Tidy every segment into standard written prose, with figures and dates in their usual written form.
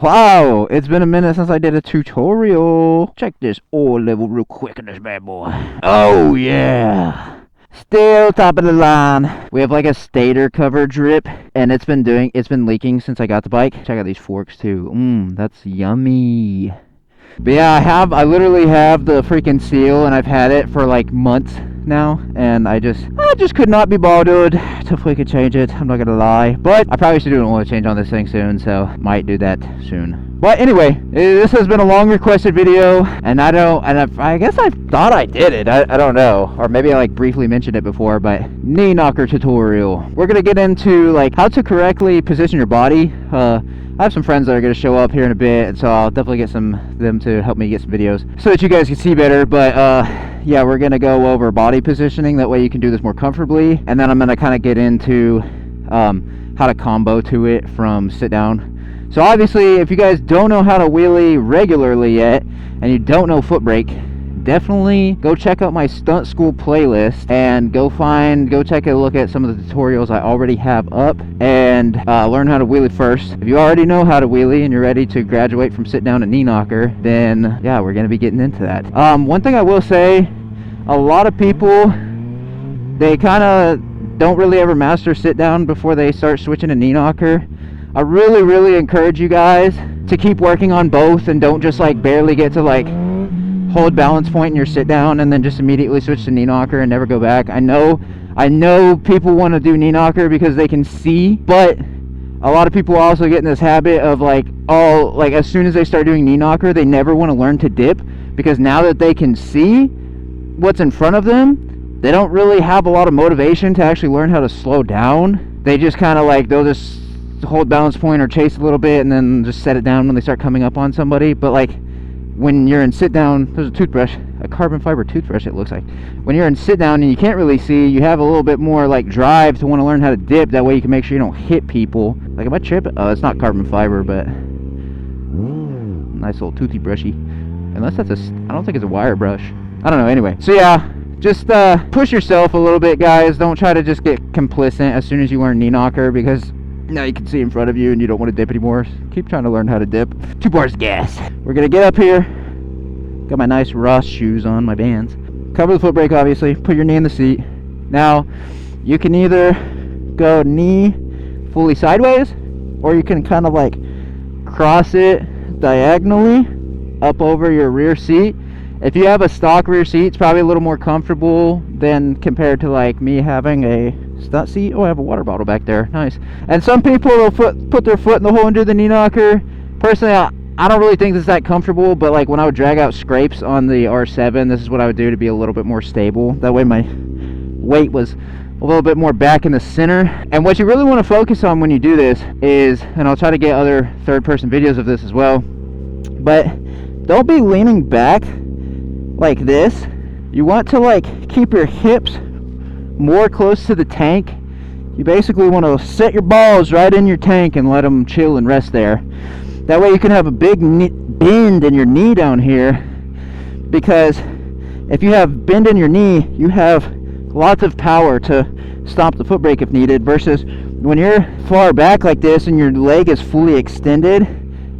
Wow, it's been a minute since I did a tutorial. Check this ore level real quick in this bad boy. Oh yeah. Still top of the line. We have like a stator cover drip, and it's been leaking since I got the bike. Check out these forks too. That's yummy. But yeah, I literally have the freaking seal, and I've had it for like months now, and I just could not be bothered to freaking change it. I'm not gonna lie, but I probably should do an oil change on this thing soon, so might do that soon. But anyway, this has been a long requested video, and I guess I thought I did it. I don't know, or maybe I like briefly mentioned it before, but knee knocker tutorial. We're gonna get into like how to correctly position your body. I have some friends that are going to show up here in a bit, so I'll definitely get them to help me get some videos so that you guys can see better. But yeah, we're going to go over body positioning. That way you can do this more comfortably. And then I'm going to kind of get into how to combo to it from sit down. So obviously, if you guys don't know how to wheelie regularly yet, and you don't know foot brake, definitely go check out my stunt school playlist and go take a look at some of the tutorials I already have up and learn how to wheelie first. If you already know how to wheelie and you're ready to graduate from sit down to knee knocker, then yeah, we're gonna be getting into that. One thing I will say, a lot of people, they kind of don't really ever master sit down before they start switching to knee knocker. I really encourage you guys to keep working on both, and don't just like barely get to like hold balance point in your sit down and then just immediately switch to knee knocker and never go back. I know people want to do knee knocker because they can see, but a lot of people also get in this habit of like, oh, like as soon as they start doing knee knocker, they never want to learn to dip, because now that they can see what's in front of them, they don't really have a lot of motivation to actually learn how to slow down. They just kind of like, they'll just hold balance point or chase a little bit and then just set it down when they start coming up on somebody. But like, when you're in sit down, there's a toothbrush, a carbon fiber toothbrush it looks like. When you're in sit down and you can't really see, you have a little bit more like drive to want to learn how to dip. That way you can make sure you don't hit people. Like, am I tripping? Oh, it's not carbon fiber, but nice little toothy brushy. Unless that's I don't think it's a wire brush. I don't know, anyway. So yeah, just push yourself a little bit, guys. Don't try to just get complacent as soon as you learn knee knocker, because now you can see in front of you and you don't want to dip anymore. Keep trying to learn how to dip. 2 bars of gas. We're gonna get up here. Got my nice Ross shoes on, my Vans. Cover the foot brake, obviously. Put your knee in the seat. Now, you can either go knee fully sideways, or you can kind of like cross it diagonally up over your rear seat. If you have a stock rear seat, it's probably a little more comfortable than compared to like me having a stunt seat. Oh, I have a water bottle back there. Nice. And some people will put their foot in the hole and do the knee knocker. Personally, I don't really think this is that comfortable, but like when I would drag out scrapes on the R7, this is what I would do to be a little bit more stable. That way my weight was a little bit more back in the center. And what you really want to focus on when you do this is, and I'll try to get other third-person videos of this as well, but don't be leaning back like this. You want to like keep your hips more close to the tank. You basically want to set your balls right in your tank and let them chill and rest there. That way you can have a big bend in your knee down here, because if you have bend in your knee, you have lots of power to stop the foot brake if needed, versus when you're far back like this and your leg is fully extended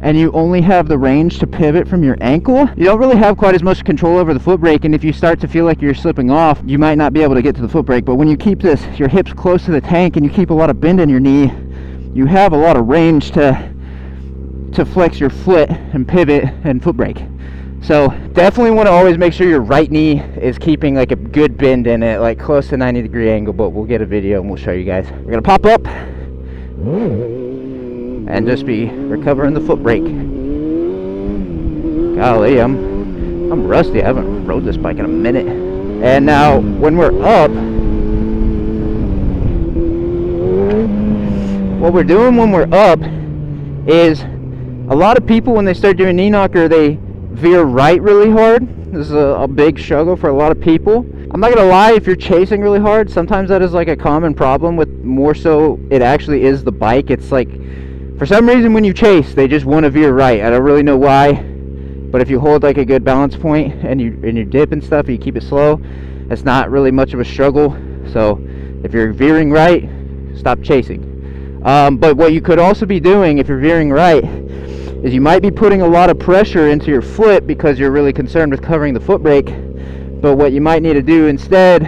and you only have the range to pivot from your ankle, you don't really have quite as much control over the foot brake, and if you start to feel like you're slipping off, you might not be able to get to the foot brake. But when you keep your hips close to the tank and you keep a lot of bend in your knee, you have a lot of range to flex your foot and pivot and foot brake. So definitely want to always make sure your right knee is keeping like a good bend in it, like close to 90-degree angle. But we'll get a video and we'll show you guys. We're gonna pop up and just be recovering the foot brake. Golly, I'm rusty. I haven't rode this bike in a minute. And now when we're up, what we're doing when we're up is, a lot of people when they start doing knee knocker, they veer right really hard. This is a big struggle for a lot of people. I'm not gonna lie, if you're chasing really hard, sometimes that is like a common problem with, more so it actually is the bike. It's like, for some reason when you chase, they just want to veer right. I don't really know why, but if you hold like a good balance point and you dip and stuff, you keep it slow, it's not really much of a struggle. So if you're veering right, stop chasing. But what you could also be doing if you're veering right is you might be putting a lot of pressure into your foot because you're really concerned with covering the foot brake. But what you might need to do instead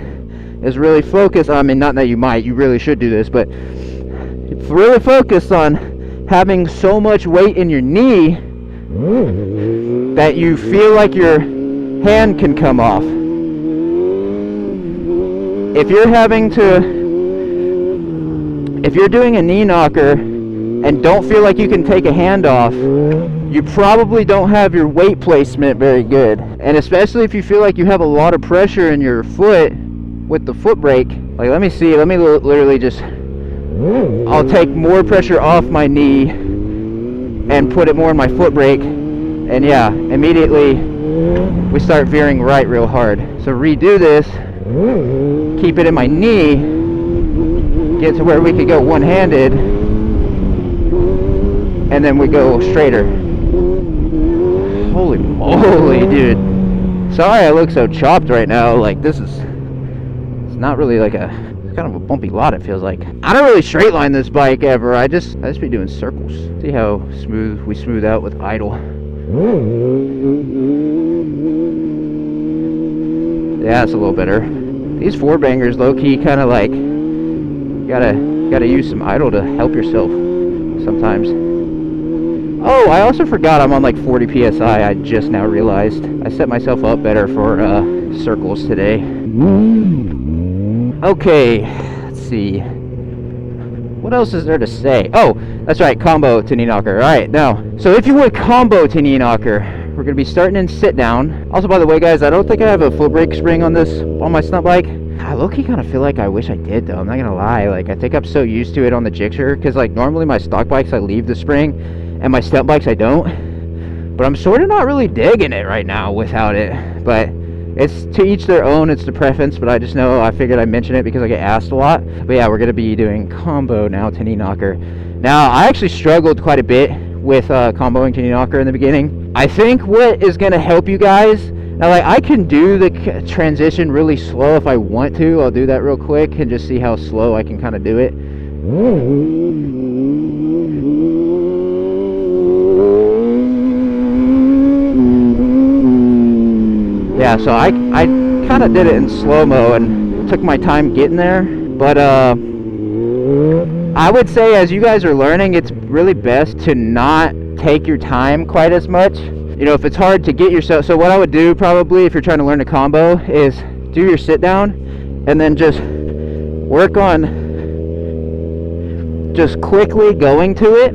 is really focus, I mean, not that you really should do this, but really focus on having so much weight in your knee that you feel like your hand can come off. If you're doing a knee knocker and don't feel like you can take a hand off, you probably don't have your weight placement very good. And especially if you feel like you have a lot of pressure in your foot with the foot brake. Like, let me literally just, I'll take more pressure off my knee and put it more in my foot brake, and yeah, immediately we start veering right real hard. So redo this, keep it in my knee, get to where we could go one-handed, and then we go straighter. Holy moly, dude. Sorry I look so chopped right now. Like, it's not really like it's kind of a bumpy lot, it feels like. I don't really straight line this bike ever. I just be doing circles. See how smooth we smooth out with idle. Yeah, it's a little better. These four bangers low-key kind of like, gotta use some idle to help yourself sometimes. Oh, I also forgot I'm on like 40 PSI. I just now realized. I set myself up better for circles today. Okay, let's see. What else is there to say? Oh, that's right, combo to knee knocker. Alright, now, so if you would combo to knee knocker, we're going to be starting in sit down. Also, by the way, guys, I don't think I have a foot brake spring on my stunt bike. I low-key kind of feel like I wish I did, though. I'm not going to lie. Like, I think I'm so used to it on the Gixxer, because, like, normally my stock bikes, I leave the spring, and my stunt bikes, I don't. But I'm sort of not really digging it right now without it. But it's to each their own. It's the preference, but I just know, I figured I'd mention it because I get asked a lot. But yeah, we're going to be doing combo now to knee knocker. Now, I actually struggled quite a bit with comboing to knee knocker in the beginning. I think what is going to help you guys, now, like, I can do the transition really slow if I want to. I'll do that real quick and just see how slow I can kind of do it. Yeah, so I kind of did it in slow-mo and took my time getting there. But I would say, as you guys are learning, it's really best to not take your time quite as much. You know, if it's hard to get yourself, so what I would do probably if you're trying to learn a combo is do your sit down and then just work on just quickly going to it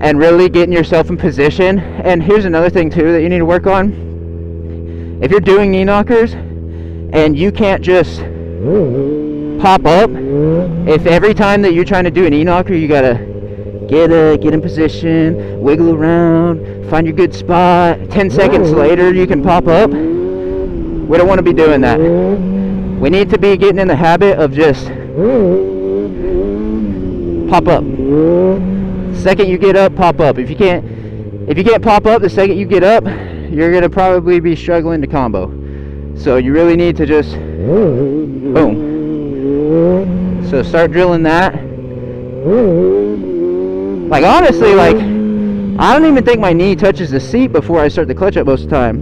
and really getting yourself in position. And here's another thing too that you need to work on. If you're doing knee knockers and you can't just pop up, if every time that you're trying to do a knee knocker you gotta get in position, wiggle around, find your good spot, 10 seconds later you can pop up, we don't want to be doing that. We need to be getting in the habit of just pop up. The second you get up, pop up. If you can't pop up the second you get up, you're gonna probably be struggling to combo. So you really need to just boom. So start drilling that. Like, honestly, like, I don't even think my knee touches the seat before I start the clutch up most of the time.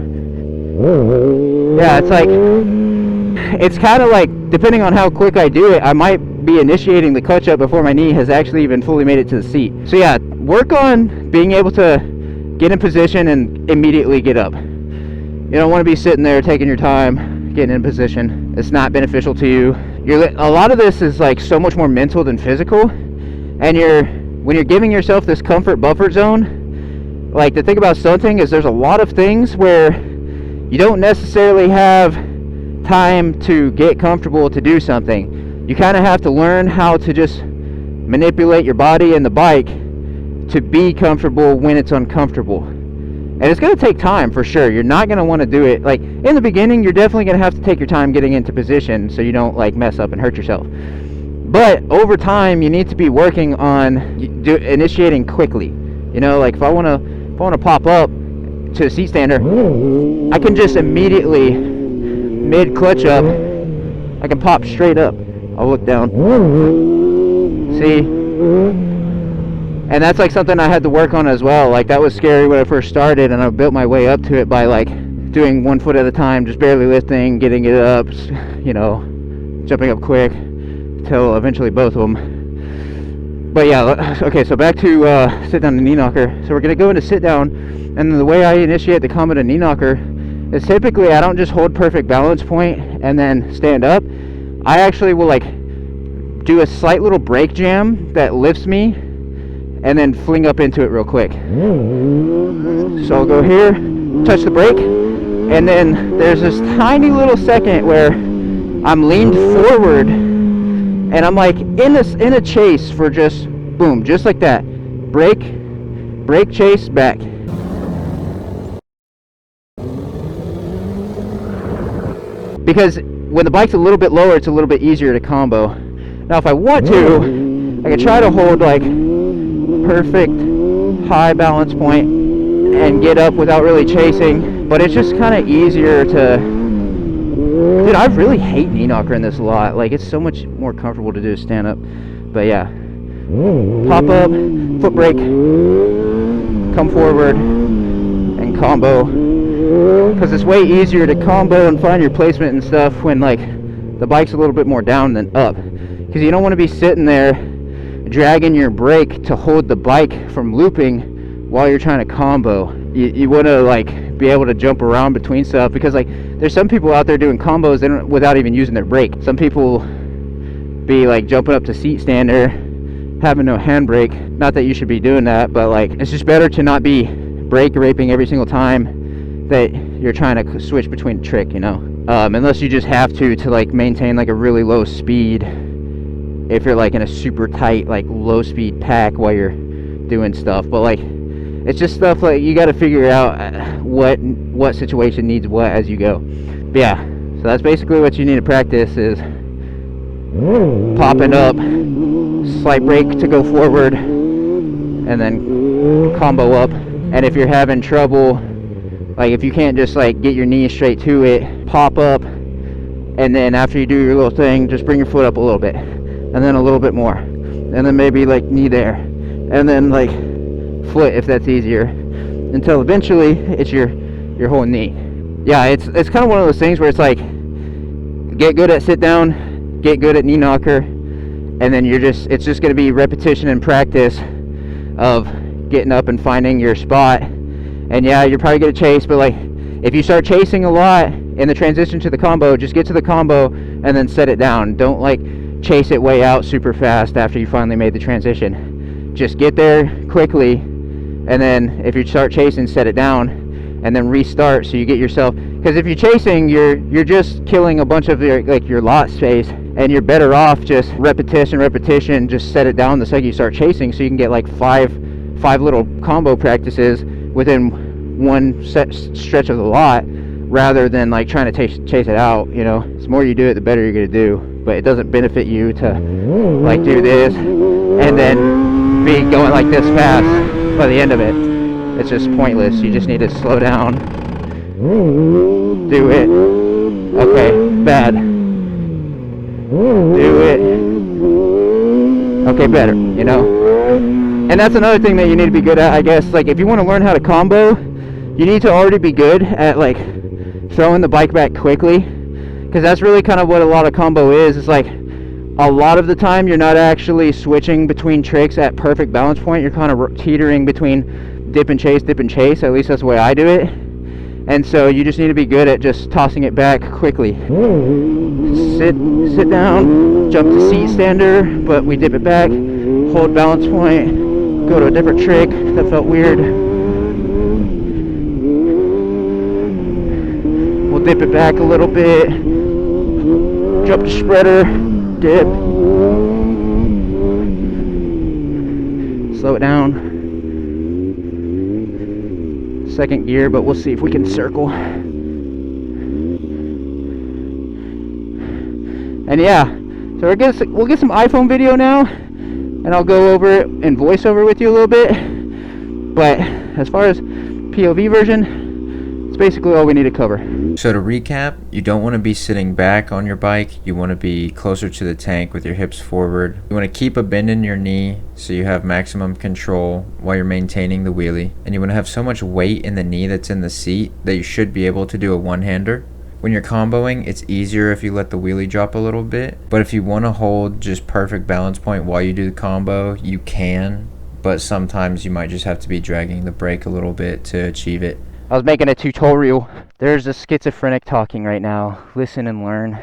Yeah, it's like, it's kind of like, depending on how quick I do it, I might be initiating the clutch up before my knee has actually even fully made it to the seat. So yeah, work on being able to get in position and immediately get up. You don't want to be sitting there taking your time getting in position. It's not beneficial to you. A lot of this is like so much more mental than physical, and when you're giving yourself this comfort buffer zone, like, the thing about stunting is there's a lot of things where you don't necessarily have time to get comfortable to do something. You kind of have to learn how to just manipulate your body and the bike to be comfortable when it's uncomfortable. And it's going to take time for sure. You're not going to want to do it, like, in the beginning, you're definitely going to have to take your time getting into position so you don't, like, mess up and hurt yourself. But over time, you need to be working on initiating quickly. You know, like, if I want to pop up to a seat stander, I can just immediately mid clutch up, I can pop straight up. I'll look down. See? And that's like something I had to work on as well. Like that was scary when I first started, and I built my way up to it by like doing 1 foot at a time, just barely lifting, getting it up, you know, jumping up quick, till eventually both of them. But yeah, okay, so back to sit down and knee knocker. So we're gonna go into sit down, and then the way I initiate the combo to knee knocker is typically I don't just hold perfect balance point and then stand up. I actually will like do a slight little brake jam that lifts me and then fling up into it real quick. So I'll go here, touch the brake, and then there's this tiny little second where I'm leaned forward and I'm like in a chase for just boom, just like that. Brake, chase, back. Because when the bike's a little bit lower, it's a little bit easier to combo. Now if I want to, I can try to hold like perfect high balance point and get up without really chasing, but it's just kind of easier to... Dude, I really hate knee knocker in this a lot. Like, it's so much more comfortable to do stand up. But yeah, pop up, foot brake, come forward, and combo. Because it's way easier to combo and find your placement and stuff when like the bike's a little bit more down than up. Because you don't want to be sitting there dragging your brake to hold the bike from looping while you're trying to combo. You want to like be able to jump around between stuff, because like there's some people out there doing combos without even using their brake. Some people be like jumping up to seat stander, having no handbrake. Not that you should be doing that, but like it's just better to not be brake raping every single time that you're trying to switch between a trick, you know. Unless you just have to like maintain like a really low speed, if you're like in a super tight like low speed pack while you're doing stuff. But like it's just stuff like you got to figure out what situation needs what as you go. But yeah, so that's basically what you need to practice, is popping up, slight brake to go forward, and then combo up. And if you're having trouble, like if you can't just like get your knee straight to it, pop up, and then after you do your little thing, just bring your foot up a little bit, and then a little bit more, and then maybe like knee there, and then like foot if that's easier, until eventually it's your whole knee. Yeah, it's kind of one of those things where it's like get good at sit down, get good at knee knocker, and then it's just going to be repetition and practice of getting up and finding your spot. And yeah, you're probably going to chase, but like if you start chasing a lot in the transition to the combo, just get to the combo and then set it down. Don't like chase it way out super fast after you finally made the transition. Just get there quickly, and then if you start chasing, set it down and then restart, so you get yourself, because if you're chasing, you're just killing a bunch of your lot space, and you're better off just repetition, just set it down the second you start chasing, so you can get like five little combo practices within one set stretch of the lot, rather than like trying to chase it out. You know, the more you do it, the better you're gonna do. But it doesn't benefit you to like do this and then be going like this fast by the end of it. It's just pointless. You just need to slow down, do it, okay, bad, do it, okay, better, you know. And that's another thing that you need to be good at, I guess. Like if you want to learn how to combo, you need to already be good at like throwing the bike back quickly, because that's really kind of what a lot of combo is. It's like a lot of the time you're not actually switching between tricks at perfect balance point. You're kind of teetering between dip and chase, at least that's the way I do it. And so you just need to be good at just tossing it back quickly. Sit down, jump to seat stander, but we dip it back, hold balance point, go to a different trick that felt weird. We'll dip it back a little bit, jump to spreader, dip, slow it down. Second gear, but we'll see if we can circle. And yeah, so we'll get some iPhone video now, and I'll go over it in voiceover with you a little bit. But as far as POV version, it's basically all we need to cover. So to recap, you don't want to be sitting back on your bike. You want to be closer to the tank with your hips forward. You want to keep a bend in your knee so you have maximum control while you're maintaining the wheelie. And you want to have so much weight in the knee that's in the seat that you should be able to do a one-hander. When you're comboing, it's easier if you let the wheelie drop a little bit. But if you want to hold just perfect balance point while you do the combo, you can. But sometimes you might just have to be dragging the brake a little bit to achieve it. I was making a tutorial. There's a schizophrenic talking right now. Listen and learn.